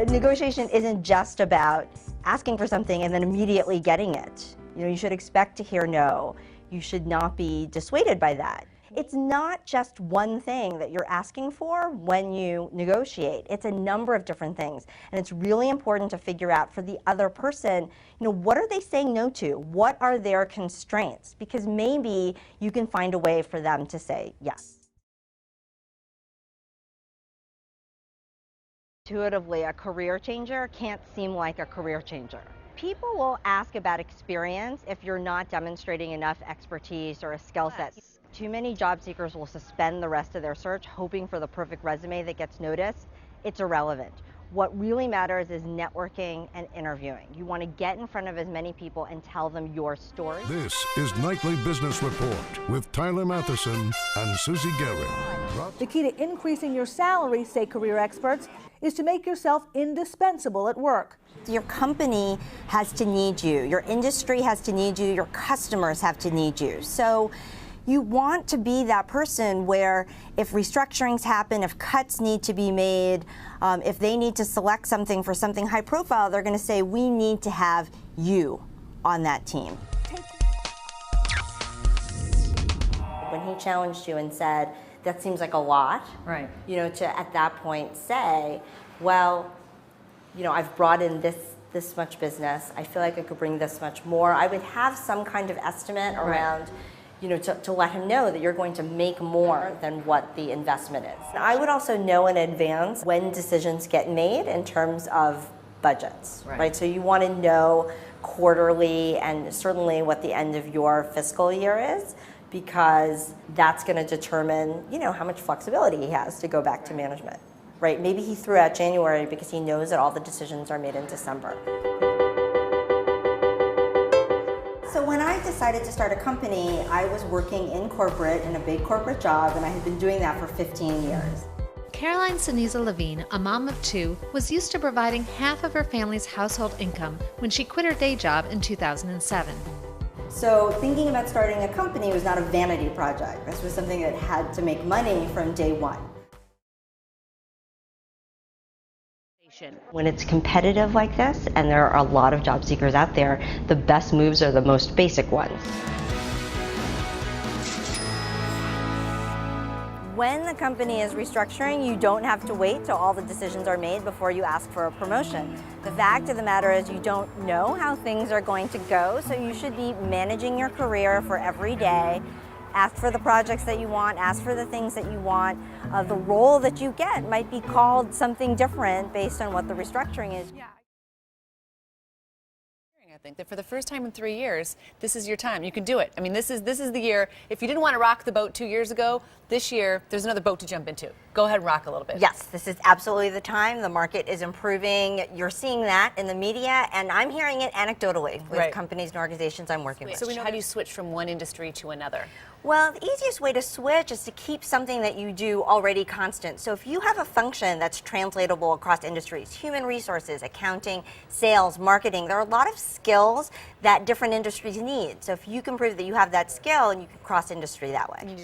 Negotiation isn't just about asking for something and then immediately getting it. You should expect to hear no. You should not be dissuaded by that. It's not just one thing that you're asking for when you negotiate. It's a number of different things. And it's really important to figure out for the other person, what are they saying no to? What are their constraints? Because maybe you can find a way for them to say yes. Intuitively, a career changer can't seem like a career changer. People will ask about experience if you're not demonstrating enough expertise or a skill set. Too many job seekers will suspend the rest of their search hoping for the perfect resume that gets noticed. It's irrelevant. What really matters is networking and interviewing. You want to get in front of as many people and tell them your story. This is Nightly Business Report with Tyler Matheson and Susie Guerin. The key to increasing your salary, say career experts, is to make yourself indispensable at work. Your company has to need you. Your industry has to need you. Your customers have to need you. So you want to be that person where if restructurings happen, if cuts need to be made, if they need to select something for something high profile, they're going to say, we need to have you on that team. When he challenged you and said, that seems like a lot, right? To at that point say, well, I've brought in this much business. I feel like I could bring this much more. I would have some kind of estimate around, to let him know that you're going to make more than what the investment is. And I would also know in advance when decisions get made in terms of budgets, right? So you want to know quarterly and certainly what the end of your fiscal year is, because that's going to determine, how much flexibility he has to go back to management, right? Maybe he threw out January because he knows that all the decisions are made in December. So when I decided to start a company, I was working in corporate, in a big corporate job, and I had been doing that for 15 years. Caroline Ceniza Levine, a mom of two, was used to providing half of her family's household income when she quit her day job in 2007. So thinking about starting a company was not a vanity project. This was something that had to make money from day one. When it's competitive like this, and there are a lot of job seekers out there, the best moves are the most basic ones. When the company is restructuring, you don't have to wait till all the decisions are made before you ask for a promotion. The fact of the matter is you don't know how things are going to go, so you should be managing your career for every day. Ask for the projects that you want, ask for the things that you want. The role that you get might be called something different based on what the restructuring is. Yeah. I think that for the first time in 3 years, this is your time. You can do it. I mean, this is the year. If you didn't want to rock the boat 2 years ago, this year, there's another boat to jump into. Go ahead and rock a little bit. Yes, this is absolutely the time. The market is improving. You're seeing that in the media, and I'm hearing it anecdotally with companies and organizations I'm working with. So how do you switch from one industry to another? Well, the easiest way to switch is to keep something that you do already constant. So if you have a function that's translatable across industries, human resources, accounting, sales, marketing, there are a lot of skills that different industries need. So if you can prove that you have that skill, and you can cross industry that way.